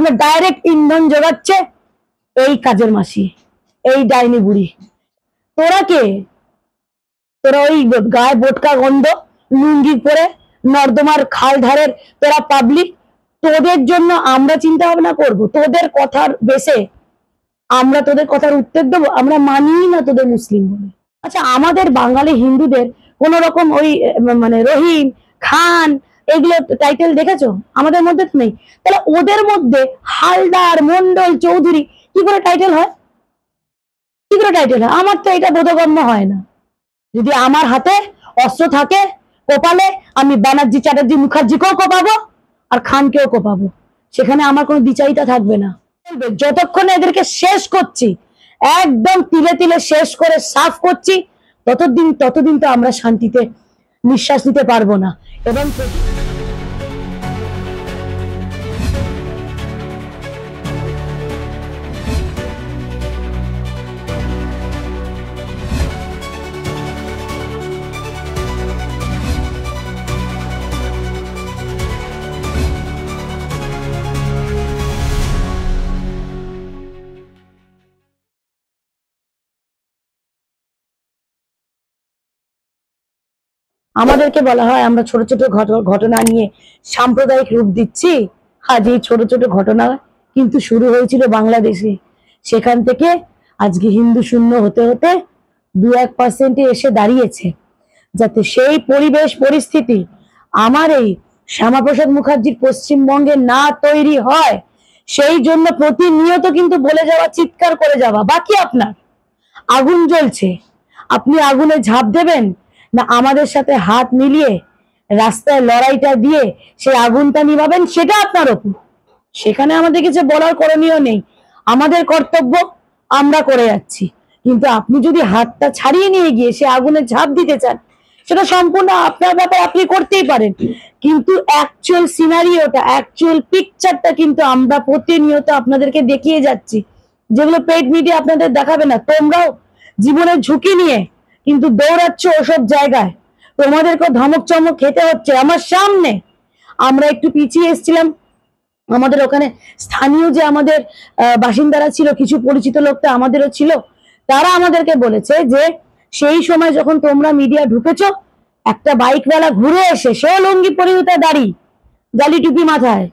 পেছনে ডাইরেক্ট ইন্ধন জোগাচ্ছে এই কাজের মাসি, এই ডাইনি বুড়ি। তোরা কে? তোরা ওই গায়ে বোটকা গন্ধ, লুঙ্গি পরে নর্দমার খাল ধারের তোরা পাবলিক। তোদের জন্য আমরা চিন্তা ভাবনা করবো? তোদের কথার বেসে আমরা তোদের কথার উত্তর দেবো? আমরা মানি না তোদের মুসলিম বলে। আচ্ছা, আমাদের বাঙালি হিন্দুদের কোন রকম ওই মানে রহিম, খান এগুলো টাইটেল দেখেছো? আমাদের মধ্যে তো নেই। তাহলে ওদের মধ্যে হালদার, মন্ডল, চৌধুরী কি করে টাইটেল হয়? কি করে টাইটেল হয়? আমার তো এটা বোধগম্য হয় না। যদি আমার হাতে অস্ত্র থাকে কোপালে, আমি ব্যানার্জি, চ্যাটার্জি, মুখার্জিকেও কোপাবো আর খানকেও কোপাবো, সেখানে আমার কোনো দ্বিচারিতা থাকবে না। যতক্ষণ এদেরকে শেষ করছি, একদম তিলে তিলে শেষ করে সাফ করছি, ততদিন তো আমরা শান্তিতে নিঃশ্বাস নিতে পারবো না। এবং আমাদেরকে বলা হয় আমরা ছোট ছোট ঘটনা নিয়ে সাম্প্রদায়িক রূপ দিচ্ছি। আজ এই ছোট ছোট ঘটনা কিন্তু শুরু হয়েছিল বাংলাদেশে। সেখান থেকে আজকে হিন্দু শূন্য হতে হতে 2-1% এসে দাঁড়িয়েছে। যাতে সেই পরিবেশ পরিস্থিতি আমার এই শ্যামাপ্রসাদ মুখার্জির পশ্চিমবঙ্গে না তৈরি হয়, সেই জন্য প্রতিনিয়ত কিন্তু বলে যাওয়া, চিৎকার করে যাওয়া। বাকি আপনার আগুন জ্বলছে, আপনি আগুনে ঝাঁপ দেবেন না আমাদের সাথে হাত মিলিয়ে রাস্তায় লড়াইটা দিয়ে সেই আগুনটা নিভাবেন, সেটা আপনার ওপর। সেখানে আমাদের কিছু বলার করণীয় নেই। আমাদের কর্তব্য আমরা করে যাচ্ছি। কিন্তু আপনি যদি হাতটা ছাড়িয়ে নিয়ে গিয়ে সে আগুনে ঝাঁপ দিতে চান, সেটা সম্পূর্ণ আপনার ব্যাপার, আপনি করতেই পারেন। কিন্তু অ্যাকচুয়াল সিনারিওটা, অ্যাকচুয়াল পিকচারটা কিন্তু আমরা প্রতিনিয়ত আপনাদেরকে দেখিয়ে যাচ্ছি, যেগুলো পেইড মিডিয়া আপনাদের দেখাবে না। তোমরাও জীবনের ঝুঁকি নিয়ে কিন্তু দৌড়াচ্ছ ওসব জায়গায়, তোমাদেরকে ধমক চমক খেতে হচ্ছে আমার সামনে। আমরা একটু পিছিয়ে এসেছিলাম, আমাদের ওখানে স্থানীয় যে আমাদের বাসিন্দারা ছিল, কিছু পরিচিত লোকটা আমাদেরও ছিল, তারা আমাদেরকে বলেছে যে সেই সময় যখন তোমরা মিডিয়া ঢুকেছো, একটা বাইকওয়ালা ঘুরে এসে, সেও লুঙ্গি পরিহিত, দাড়ি, জালি টুপি মাথায়,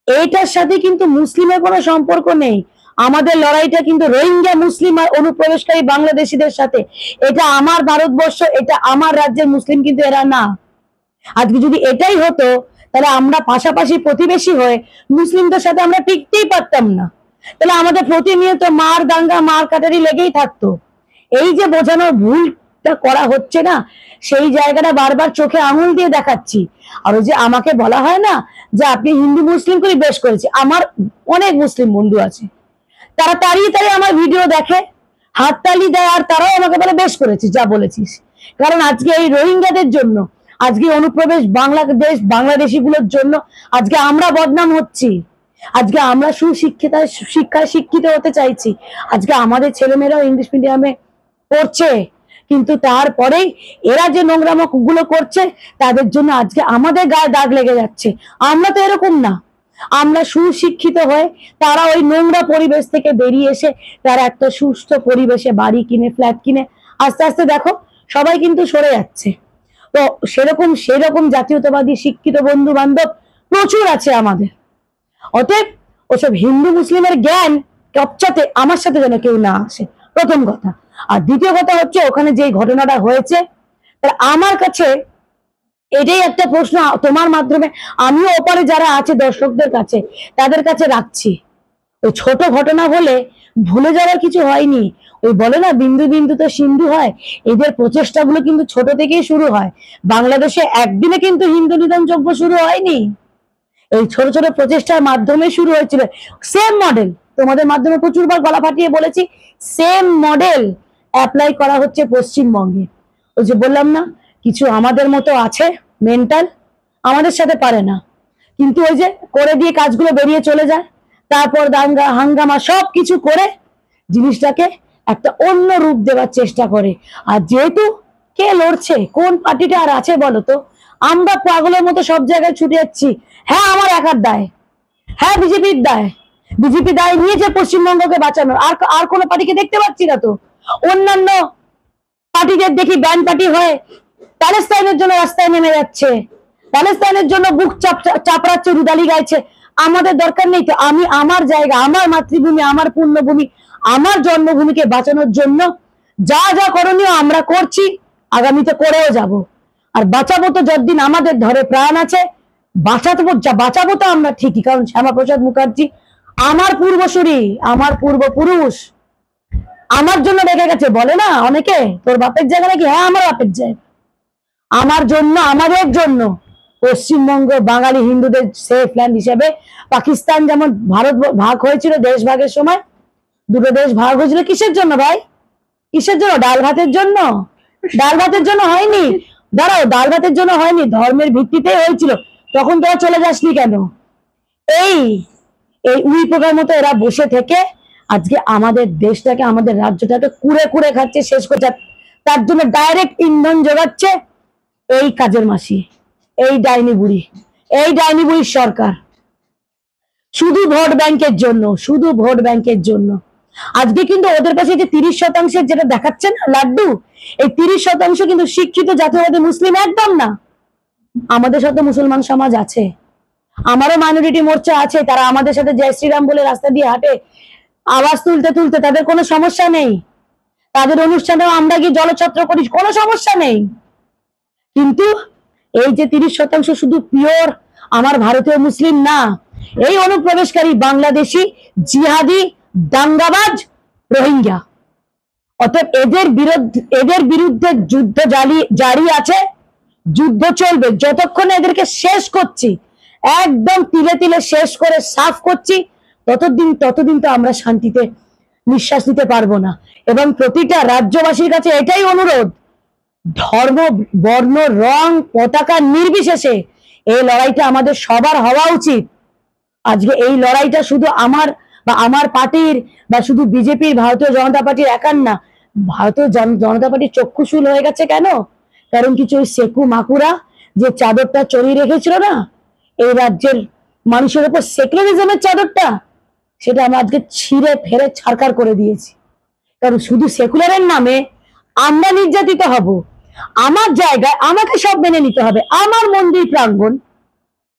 এইটার সাথে কিন্তু মুসলিমের কোনো সম্পর্ক নেই। আমাদের লড়াইটা কিন্তু রোহিঙ্গা মুসলিম আর অনুপ্রবেশকারী বাংলাদেশিদের সাথে। এটা আমার ভারতবর্ষ, এটা আমার রাজ্যের মুসলিম, কিন্তু এরা না। আজকে যদি এটাই হতো, তাহলে আমরা পাশাপাশি প্রতিবেশী হয়ে মুসলিমদের সাথে আমরা টিকতেই পারতাম না। তাহলে আমাদের প্রতিনিয়ত মার দাঙ্গা, মার কাটারি লেগেই থাকতো। এই যে বোঝানোর ভুলটা করা হচ্ছে না, সেই জায়গাটা বারবার চোখে আঙুল দিয়ে দেখাচ্ছি। আর ওই যে আমাকে বলা হয় না যে আপনি হিন্দু মুসলিম করে বেশ করেছে, আমার অনেক মুসলিম বন্ধু আছে, তারা তাড়িয়ে আমার ভিডিও দেখে, হাততালি দেয়, আর তারাও আমাকে বলে বেশ করেছিস যা বলেছিস। কারণ আজকে এই রোহিঙ্গাদের জন্য, আজকে অনুপ্রবেশ বাংলাদেশি গুলোর জন্য আজকে আমরা বদনাম হচ্ছি। আজকে আমরা শিক্ষায় শিক্ষিত হতে চাইছি। আজকে আমাদের ছেলেমেয়েরাও ইংলিশ মিডিয়ামে পড়ছে, কিন্তু তারপরেই এরা যে নোংরামো গুলো করছে, তাদের জন্য আজকে আমাদের গায়ে দাগ লেগে যাচ্ছে। আমরা তো এরকম না, আমরা সুশিক্ষিত হয়ে তারা ওই নোংরা পরিবেশ থেকে বেরিয়ে এসে তারা একটা সুস্থ পরিবেশে বাড়ি কিনে, ফ্ল্যাট কিনে আস্তে আস্তে দেখো সবাই কিন্তু সরে যাচ্ছে। তো সেরকম জাতীয়তাবাদী শিক্ষিত বন্ধু বান্ধব প্রচুর আছে আমাদের। অতএব ওসব হিন্দু মুসলিমের জ্ঞান চর্চাতে আমার সাথে যেন কেউ না আসে, প্রথম কথা। আর দ্বিতীয় কথা হচ্ছে, ওখানে যে ঘটনাটা হয়েছে, আমার কাছে এটাই একটা প্রশ্ন তোমার মাধ্যমে আমিও ওপারে যারা আছে দর্শকদের কাছে, তাদের কাছে রাখছি। ওই ছোট ঘটনা বলে ভুলে যাওয়ার কিছু হয়নি। ওই বলে না, বিন্দু বিন্দুতে সিন্ধু হয়। এদের প্রচেষ্টাগুলো কিন্তু ছোট থেকেই শুরু হয়। বাংলাদেশে একদিনে কিন্তু হিন্দু নিধন যজ্ঞ শুরু হয়নি, এই ছোট ছোট প্রচেষ্টার মাধ্যমে শুরু হয়েছিল। সেম মডেল তোমাদের মাধ্যমে প্রচুরবার গলা ফাটিয়ে বলেছি, সেম মডেল অ্যাপ্লাই করা হচ্ছে পশ্চিমবঙ্গে। ওই যে বললাম না, কিছু আমাদের মতো আছে মেন্টাল, আমাদের সাথে পারে না, কিন্তু ওই যে করে দিয়ে কাজগুলো বেরিয়ে চলে যায়। তারপর দাঙ্গা হাঙ্গামা সব কিছু করে জিনিসটাকে একটা অন্য রূপ দেওয়ার চেষ্টা করে। আর যেহেতু কে লড়ছে, কোন পার্টিটা আর আছে বলো তো? আমরা পাগলের মতো সব জায়গায় ছুটে যাচ্ছি। হ্যাঁ, আমার একার দায়, হ্যাঁ বিজেপির দায়, বিজেপি দায় নিয়েছে পশ্চিমবঙ্গকে বাঁচানোর। আর আর কোনো পার্টিকে দেখতে পাচ্ছি না তো। অন্যান্য পার্টিদের দেখি ব্যান্ড পার্টি হয়ে প্যালেস্তাইনের জন্য রাস্তায় নেমে যাচ্ছে, প্যালেস্তাইনের জন্য বুক চাপড়াচ্ছে, রুদালি গাইছে। আমাদের দরকার নেই তো? আমি আমার জায়গা, আমার মাতৃভূমি, আমার পুণ্যভূমি, আমার জন্মভূমিকে বাঁচানোর জন্য যা যা করণীয় আমরা করছি, আগামীতে করেও যাব। আর বাঁচাবো তো যতদিন আমাদের ধরে প্রাণ আছে, বাঁচাবো তো আমরা ঠিকই। কারণ শ্যামাপ্রসাদ মুখার্জি আমার পূর্বসূরি, আমার পূর্বপুরুষ, আমার জন্য রেখে গেছে। বলে না অনেকে তোর বাপের জায়গা নাকি? হ্যাঁ আমার বাপের জায়গা, আমার জন্য, আমাদের জন্য। পশ্চিমবঙ্গ বাঙালি হিন্দুদের সেফ ল্যান্ড হিসেবে, পাকিস্তান যেমন ভারত ভাগ হয়েছিল, দেশ ভাগের সময় দুটো দেশ ভাগ হয়েছিল কিসের জন্য ভাই? কিসের জন্য? ডাল ভাতের জন্য? ডাল ভাতের জন্য হয়নি। দাঁড়াও, ডাল ভাতের জন্য হয়নি, ধর্মের ভিত্তিতেই হয়েছিল। তখন তোরা চলে যাসনি কেন? এই এই উই পোকার মতো এরা বসে থেকে আজকে আমাদের দেশটাকে, আমাদের রাজ্যটাকে কুড়ে কুড়ে খাচ্ছে, শেষ করছে। তার জন্য ডাইরেক্ট ইন্ধন যোগাচ্ছে এই কাজের মাসি, এই ডাইনি বুড়ি, এই ডাইনি বুড়ির সরকার। শুধু ভোট ব্যাংকের জন্য, শুধু ভোট ব্যাংকের জন্য। আজকে কিন্তু ওদের কাছে যে 30% যেটা দেখাচ্ছে না লাড্ডু, এই 30% কিন্তু শিক্ষিত জাতীয়বাদী মুসলিম একদম না। আমাদের সাথে মুসলমান সমাজ আছে, আমারও মাইনরিটি মোর্চা আছে, তারা আমাদের সাথে জয় শ্রীরাম বলে রাস্তা দিয়ে হাঁটে, আওয়াজ তুলতে তুলতে, তাদের কোনো সমস্যা নেই। তাদের অনুষ্ঠানেও আমরা গিয়ে জলছত্র করি, কোনো সমস্যা নেই। কিন্তু এই যে 30% শুধু পিওর আমার ভারতীয় মুসলিম না, এই অনুপ্রবেশকারী বাংলাদেশি জিহাদি দাঙ্গাবাজ রোহিঙ্গা। অতএব এদের বিরুদ্ধে যুদ্ধ জারি আছে, যুদ্ধ চলবে যতক্ষণ এদেরকে শেষ করছি, একদম তিলে তিলে শেষ করে সাফ করছি, ততদিন তো আমরা শান্তিতে নিঃশ্বাস নিতে পারবো না। এবং প্রতিটা রাজ্যবাসীর কাছে এটাই অনুরোধ, ধর্ম, বর্ণ, রং, পতাকা নির্বিশেষে এই লড়াইটা আমাদের সবার হওয়া উচিত। আজকে এই লড়াইটা শুধু আমার বা আমার পার্টির বা শুধু বিজেপির, ভারতীয় জনতা পার্টির একার না। ভারতীয় জনতা পার্টির চক্ষুশূল হয়ে গেছে কেন? কারণ কিছু ওই সেকু মাকুরা যে চাদরটা চড়িয়ে রেখেছিল না এই রাজ্যের মানুষের উপর, সেকুলারিজমের চাদরটা, সেটা আমরা আজকে ছিঁড়ে ফেরে ছারকার করে দিয়েছি। কারণ শুধু সেকুলারের নামে আমরা নির্যাতিত হব। আমার জায়গায় আমাকে সব মেনে নিতে হবে, আমার মন্দির প্রাঙ্গণ।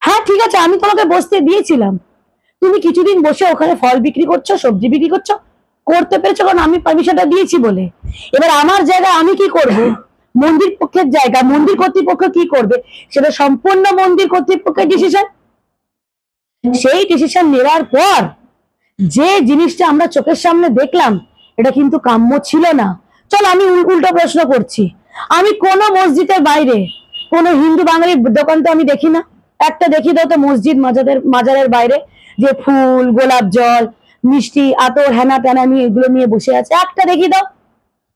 হ্যাঁ ঠিক আছে, আমি তোমাকে বসতে দিয়েছিলাম, তুমি কিছুদিন বসে ওখানে ফল বিক্রি করছো, সবজি বিক্রি করছো, করতে পেরেছো কারণ আমি পারমিশনটা দিয়েছি বলে। এবার আমার জায়গা আমি কি করব? মন্দির পক্ষের জায়গা, মন্দির কর্তৃপক্ষ কি করবে সেটা সম্পূর্ণ মন্দির কর্তৃপক্ষের ডিসিশন। সেই ডিসিশন নেওয়ার পর যে জিনিসটা আমরা চোখের সামনে দেখলাম, এটা কিন্তু কাম্য ছিল না। চল আমি উল্টো প্রশ্ন করছি, আমি কোন মসজিদের বাইরে কোন হিন্দু বাঙালির দোকান তো আমি দেখি না। একটা দেখি দাও তো মসজিদ মাজারের বাইরে যে ফুল, গোলাপ জল, মিষ্টি, আতর, হেনা তেনা নিয়ে এগুলো নিয়ে বসে আছে, একটা দেখি দাও।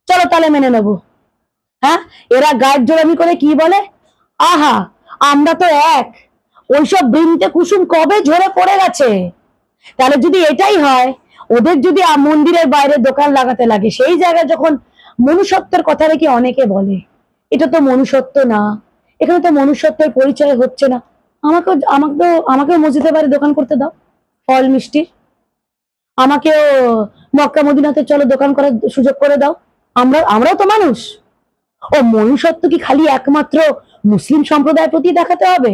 চলো তাহলে মেনে নেবো। হ্যাঁ, এরা গায়ের জোড়ামি করে কি বলে, আহা আমরা তো এক। ওইসব বৃন্তে কুসুম কবে ঝরে পড়ে গেছে। তাহলে যদি এটাই হয়, ওদের যদি মন্দিরের বাইরে দোকান লাগাতে লাগে, সেই জায়গায় যখন মনুষ্যত্বের কথা রেখে অনেকে বলে এটা তো মনুষ্যত্ব না, এখানে তো মনুষ্যত্বের পরিচয় হচ্ছে না, আমাকেও মসজিদের বাইরে দোকান করতে দাও ফল মিষ্টির, আমাকেও মক্কা মদিনাতে চলো দোকান করার সুযোগ করে দাও। আমরাও তো মানুষ। ও মনুষ্যত্ব কি খালি একমাত্র মুসলিম সম্প্রদায়ের প্রতি দেখাতে হবে?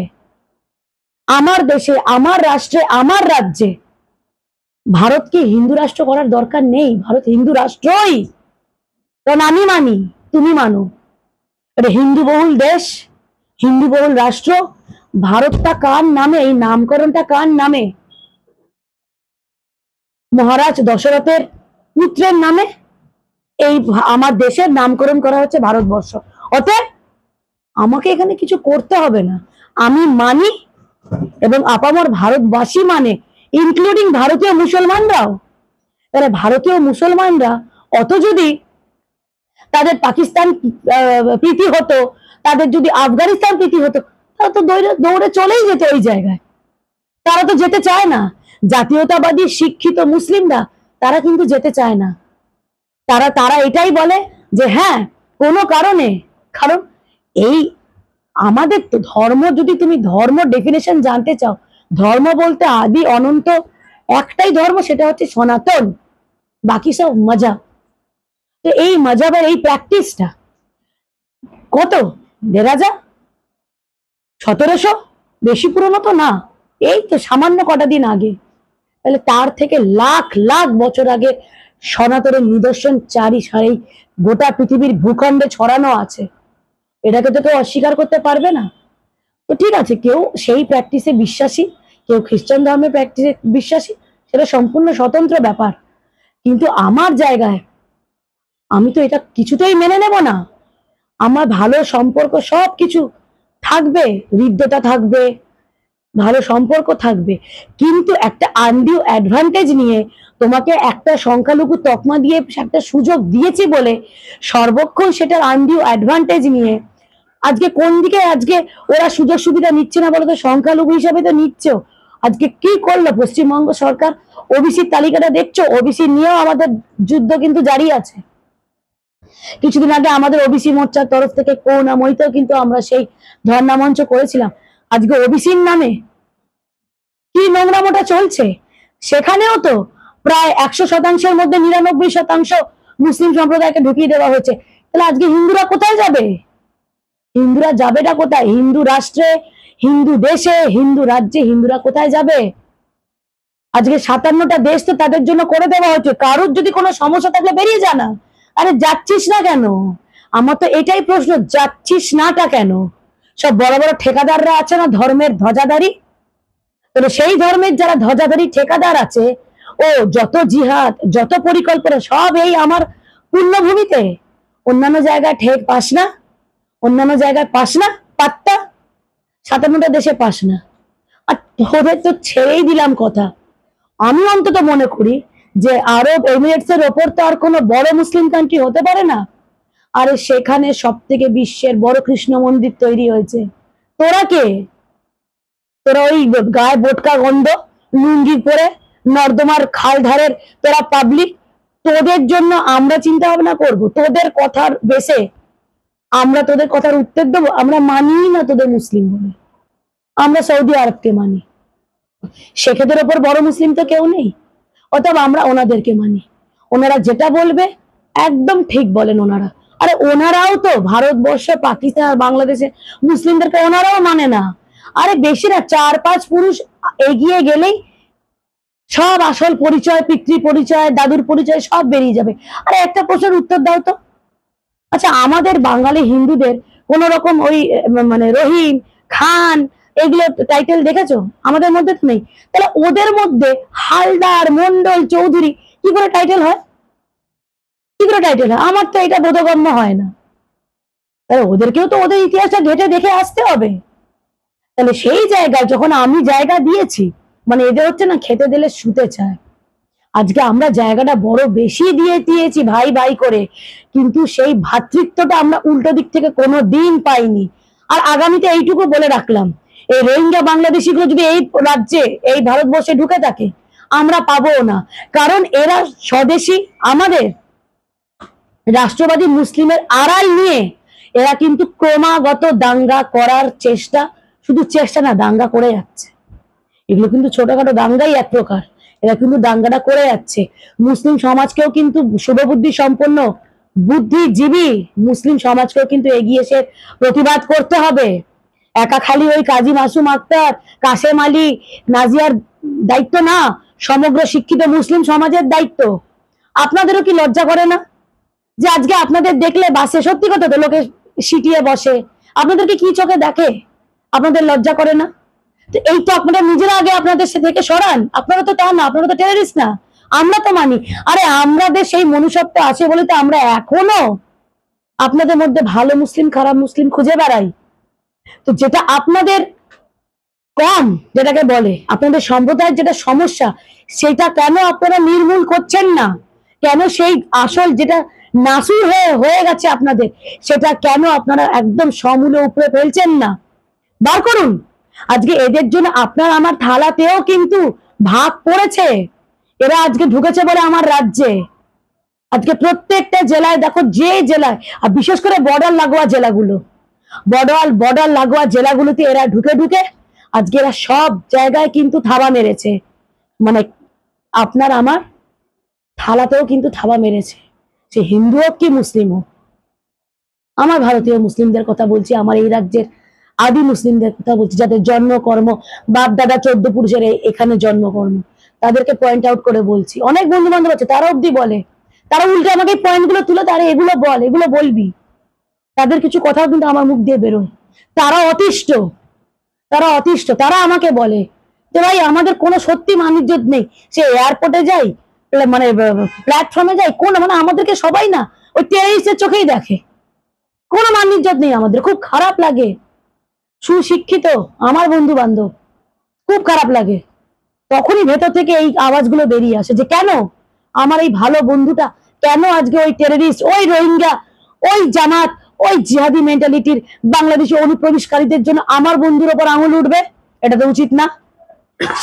আমার দেশে, আমার রাষ্ট্রে, আমার রাজ্যে ভারতকে হিন্দু রাষ্ট্র করার দরকার নেই। ভারত হিন্দু রাষ্ট্রই, কারণ আমি মানি, তুমি মানো। এটা হিন্দু বহুল দেশ, হিন্দু বহুল রাষ্ট্র। ভারতটা কার নামে, এই নামকরণটা কার নামে? মহারাজ দশরথের পুত্রের নামে এই আমার দেশের নামকরণ করা হচ্ছে ভারতবর্ষ। অতএব আমাকে এখানে কিছু করতে হবে না, আমি মানি এবং আপামর ভারতবাসী মানে, ইনক্লুডিং ভারতীয় মুসলমানরাও। তাহলে ভারতীয় মুসলমানরা অত যদি তাদের পাকিস্তান প্রীতি হতো, তাদের যদি আফগানিস্তান প্রীতি হতো, তারা তো দৌড়ে চলেই যেত ওই জায়গায়। তারা তো যেতে চায় না। জাতীয়তাবাদী শিক্ষিত মুসলিমরা তারা কিন্তু যেতে চায় না। তারা এটাই বলে যে হ্যাঁ কোনো কারণে, কারণ এই আমাদের তো ধর্ম, যদি তুমি ধর্ম ডেফিনেশন জানতে চাও, ধর্ম বলতে আদি অনন্ত একটাই ধর্ম, সেটা হচ্ছে সনাতন, বাকি সব মজা। তো এই মজাবের এই প্র্যাকটিসটা কত, ১,৫০০, ১৭০০, বেশি পুরনো তো না, এই তো সামান্য কটা দিন আগে। তাহলে তার থেকে লাখ লাখ বছর আগে সনাতনের নিদর্শন চারি সারি গোটা পৃথিবীর ভূখণ্ডে ছড়ানো আছে, এটাকে তো কেউ অস্বীকার করতে পারবে না। তো ঠিক আছে, কেউ সেই প্র্যাকটিসে বিশ্বাসী, কেউ খ্রিস্টান ধর্মের প্র্যাকটিসে বিশ্বাসী, সেটা সম্পূর্ণ স্বতন্ত্র ব্যাপার। কিন্তু আমার জায়গায় আমি তো এটা কিছুতেই মেনে নেব না। আমার ভালো সম্পর্ক সবকিছু থাকবে, হৃদ্যতা থাকবে, ভালো সম্পর্ক থাকবে, কিন্তু একটা আনডিউ অ্যাডভান্টেজ নিয়ে তোমাকে একটা সংখ্যালঘু তকমা দিয়ে একটা সুযোগ দিয়েছি বলে সর্বক্ষণ সেটার আনডিউ অ্যাডভান্টেজ নিয়ে আজকে কোন দিকে আজকে ওরা সুযোগ সুবিধা নিচ্ছে না বলো তো? সংখ্যালঘু হিসাবে তো নিচ্ছ। আজকে কি করলো পশ্চিমবঙ্গ সরকার? ওবিসির তালিকাটা দেখছো? ওবিসি নিয়েও আমাদের যুদ্ধ কিন্তু জারি আছে। কিছুদিন আগে আমাদের ওবিসি মোর্চার তরফ থেকে করুণাময়ীতেও কিন্তু আমরা সেই ধর্ণা মঞ্চ করেছিলাম। আজকে ওবিসির নামে কি নোংরামোটা চলছে। সেখানেও তো প্রায় ১০০%-এর মধ্যে ৯৯% মুসলিম সম্প্রদায়কে ঢুকিয়ে দেওয়া হয়েছে। তাহলে আজকে হিন্দুরা কোথায় যাবে? হিন্দুরা যাবেটা কোথায়? হিন্দু রাষ্ট্রে, হিন্দু দেশে, হিন্দু রাজ্যে হিন্দুরা কোথায় যাবে? আজকে ৫৭টা দেশ তো তাদের জন্য করে দেওয়া হচ্ছে। কারোর যদি কোনো সমস্যা থাকলে বেরিয়ে যা না। আরে যাচ্ছিস না কেন? আমার তো এটাই প্রশ্ন, যাচ্ছিস নাটা কেন? সব বড় বড় ঠিকাদাররা আছে না ধর্মের ধ্বজাধারী, তাহলে সেই ধর্মের যারা ধ্বজাধারী ঠিকাদার আছে, ও যত জিহাদ যত পরিকল্পনা সব এই আমার পুণ্যভূমিতে। অন্যান্য জায়গায় ঠেক পাস না, অন্যান্য জায়গায় পাস না পাত্তা, ৫৭টা দেশে পাস না। আর তোদের তো ছেড়েই দিলাম কথা। আমি অন্তত মনে করি যে আরব এমিরেটস এর ওপর তো আর কোনো বড় মুসলিম কান্ট্রি হতে পারে না। আরে সেখানে সব থেকে বিশ্বের বড় কৃষ্ণ মন্দির তৈরি হয়েছে। তোরা কে? তোরা ওই গায়ে বোটকা গন্ধ লুঙ্গি পরে নর্দমার খাল ধারের তোরা পাবলিক, তোদের জন্য আমরা চিন্তা ভাবনা করবো? তোদের কথার বেসে আমরা তোদের কথার উত্তর দেবো? আমরা মানি না তোদের মুসলিম বলে, আমরা সৌদি আরবকে মানি। শেখেদের ওপর বড় মুসলিম তো কেউ নেই, অতএব আমরা ওনাদেরকে মানি। ওনারা যেটা বলবে একদম ঠিক বলেন ওনারা। আরে ওনারাও তো ভারতবর্ষে, পাকিস্তান আর বাংলাদেশে মুসলিমদেরকে ওনারাও মানে না। আরে বেশি না, ৪-৫ পুরুষ এগিয়ে গেলেই সব আসল পরিচয়, পিতৃ পরিচয়, দাদুর পরিচয় সব বেরিয়ে যাবে। আরে একটা প্রশ্নের উত্তর দাও তো। আচ্ছা, আমাদের বাঙালি হিন্দুদের কোন রকম ওই মানে রহিম, খান এগুলো টাইটেল দেখেছো? আমাদের মধ্যে তো নেই। তাহলে ওদের মধ্যে হালদার, মন্ডল, চৌধুরী কি করে টাইটেল হয়? কি করে টাইটেল হয়? আমার তো এটা বোধগম্য হয় না। তাহলে ওদেরকেও তো ওদের ইতিহাসটা ঘেটে দেখে আসতে হবে। তাহলে সেই জায়গায় যখন আমি জায়গা দিয়েছি, মানে এদের হচ্ছে না খেতে দিলে শুতে চায়। আজকে আমরা জায়গাটা বড় বেশি দিয়ে দিয়েছি ভাই ভাই করে, কিন্তু সেই ভ্রাতৃত্বটা আমরা উল্টো দিক থেকে কোনো দিন পাইনি। আর আগামীতে এইটুকু বলে রাখলাম, এই রোহিঙ্গা বাংলাদেশি গুলো যদি এই রাজ্যে, এই ভারতবর্ষে ঢুকে থাকে, আমরা পাবো না। কারণ এরা স্বদেশী, আমাদের রাষ্ট্রবাদী মুসলিমের আড়াল নিয়ে এরা কিন্তু ক্রমাগত দাঙ্গা করার চেষ্টা, শুধু চেষ্টা না, দাঙ্গা করে যাচ্ছে। এগুলো কিন্তু ছোটখাটো দাঙ্গাই এক প্রকার, এরা কিন্তু দাঙ্গাটা করে যাচ্ছে। মুসলিম সমাজকেও কিন্তু, শুভবুদ্ধি সম্পন্ন বুদ্ধিজীবী মুসলিম সমাজকেও কিন্তু এগিয়ে এসে প্রতিবাদ করতে হবে। একা খালি ওই কাজী মাসুম আক্তার, কাশেম আলী, নাজিয়ার দায়িত্ব না, সমগ্র শিক্ষিত মুসলিম সমাজের দায়িত্ব। আপনাদেরও কি লজ্জা করে না যে আজকে আপনাদের দেখলে বাসে, সত্যি কথা তো, লোকে সিটিয়ে বসে, আপনাদেরকে কি চোখে দেখে? আপনাদের লজ্জা করে না? তো এই তো আপনারা নিজেরা আগে আপনাদের থেকে সরান। আপনারা তো তা না, আপনারা তো টেররিস্ট না। আমরা তো মানি। আরে আমাদের সেই মনুষ্যত্ব আছে বলে তো আমরা এখনো আপনাদের মধ্যে ভালো মুসলিম, খারাপ মুসলিম খুঁজে বেড়াই। তো যেটা আপনাদের কম, যেটাকে বলে আপনাদের সম্প্রদায়ের যেটা সমস্যা, সেটা কেন আপনারা নির্মূল করছেন না? কেন সেই আসল যেটা নাসুর হয়ে গেছে আপনাদের, সেটা কেন আপনারা একদম সমূলে উপরে ফেলছেন না? বার করুন। আজকে এদের জন্য আপনার আমার থালাতেও কিন্তু ভাগ পড়েছে। এরা আজকে ঢুকেছে বলে আমার রাজ্যে। আজকে প্রত্যেকটা জেলায় দেখো, যে জেলায়, আর বিশেষ করে বর্ডার লাগোয়া জেলাগুলো, বর্ডার লাগোয়া জেলাগুলোতে এরা ঢুকে ঢুকে আজকে এরা সব জায়গায় কিন্তু থাবা মেরেছে, মানে আপনার আমার থালাতেও কিন্তু থাবা মেরেছে, সে হিন্দু হোক কি মুসলিম হোক। আমার ভারতীয় মুসলিমদের কথা বলছি, আমার এই রাজ্যের আদি মুসলিমদের কথা বলছি, যাদের জন্মকর্ম বাপ দাদা 14 পুরুষের এখানে জন্মকর্ম, তাদেরকে পয়েন্ট আউট করে বলছি। অনেক বন্ধু বান্ধব আছে তারা অব্দি বলে, তারা উল্টে আমাকে পয়েন্ট গুলো তুলে, তারা এগুলো বল, এগুলো বলবি। তাদের কিছু কথাও কিন্তু আমার মুখ দিয়ে বেরোয়। তারা অতিষ্ঠ, তারা অতিষ্ঠ, তারা আমাকে বলে যে ভাই আমাদের কোনো সত্যি মানিজ্যত নেই, সে এয়ারপোর্টে যাই, মানে প্ল্যাটফর্মে যাই, কোন মানে আমাদেরকে সবাই না ওই টেররিস্টের চোখেই দেখে, কোনো মানিজ্যত নেই আমাদের। খুব খারাপ লাগে, সুশিক্ষিত আমার বন্ধু বান্ধব, খুব খারাপ লাগে। তখনই ভেতর থেকে এই আওয়াজগুলো বেরিয়ে আসে যে কেন আমার এই ভালো বন্ধুটা, কেন আজকে ওই টেররিস্ট, ওই রোহিঙ্গা, ওই জামাত, ওই জিহাদি মেন্টালিটির বাংলাদেশি অনুপ্রবেশকারীদের জন্য আমার বন্ধুর ওপর আঙুল উঠবে? এটা তো উচিত না।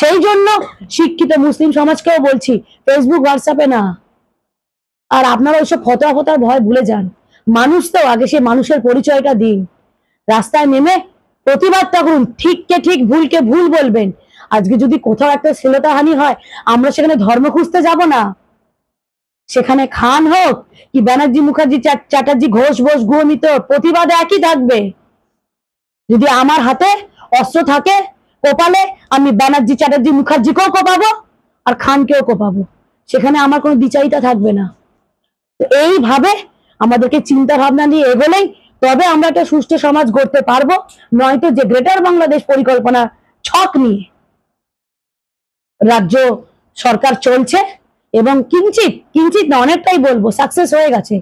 সেই জন্য শিক্ষিত মুসলিম সমাজকেও বলছি, ফেসবুক হোয়াটসঅ্যাপে না। আর আপনারা ওইসব ফতোয়া ফতোয়ার ভয় ভুলে যান। মানুষ তো আগে সে মানুষের পরিচয়টা দিন, রাস্তায় নেমে প্রতিবাদটা করুন, ঠিককে ঠিক ভুলকে ভুল বলবেন। আজকে যদি কোথাও একটা শ্লীলতাহানি হয়, আমরা সেখানে ধর্ম খুঁজতে যাব না। সেখানে খান হোক কি ব্যানার্জি মুখার্জি চ্যাটার্জি ঘোষ বোস গুহমিত, প্রতিবাদ একই থাকবে। যদি আমার হাতে অস্ত্র থাকে কোপালে, আমি ব্যানার্জি চ্যাটার্জি মুখার্জিকেও কোপাবো আর খানকেও কোপাবো, সেখানে আমার কোনো দ্বিচারিতা থাকবে না। তো এইভাবে আমাদেরকে চিন্তা ভাবনা নিয়ে এগোলেই তবে আমরা একটা সুষ্ঠু সমাজ গড়তে পারবো। নয়তো যে গ্রেটার বাংলাদেশ পরিকল্পনা ছক নিয়ে রাজ্য সরকার চলছে, এবং কিঞ্চিত কিঞ্চিত না অনেকটাই বলবো সাকসেস হয়ে গেছে,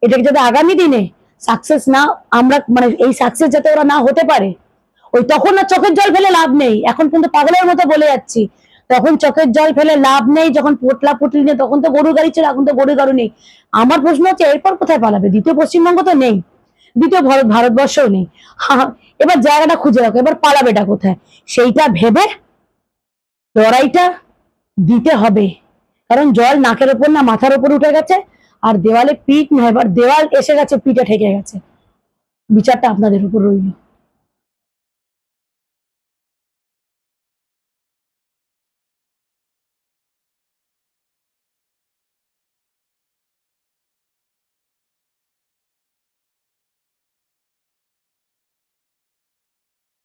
এটাকে যাতে আগামী দিনে সাকসেস না, আমরা মানে এই সাকসেস যাতে ওরা না হতে পারে, ওই তখন না চোখের জল ফেলে লাভ নেই। এখন কিন্তু পাগলের মতো বলে যাচ্ছি, তখন চোখের জল ফেলে লাভ নেই। যখন পোটলা পুটলি নেই তখন তো গরু গাড়ি ছিল, এখন তো গরু গাড়ি নেই। আমার প্রশ্ন হচ্ছে এরপর কোথায় পালাবে? দ্বিতীয় পশ্চিমবঙ্গ তো নেই, দ্বিতীয় ভারতবর্ষও নেই। এবার জায়গাটা খুঁজে রাখো, এবার পালাবেটা কোথায়? সেইটা ভেবে লড়াইটা দিতে হবে, কারণ জল নাকের ওপর না মাথার ওপর উঠে গেছে, আর দেওয়ালে পিঠ না, এবার দেওয়াল এসে গেছে, পিঠে ঠেকে গেছে। বিচারটা আপনাদের উপর রইল।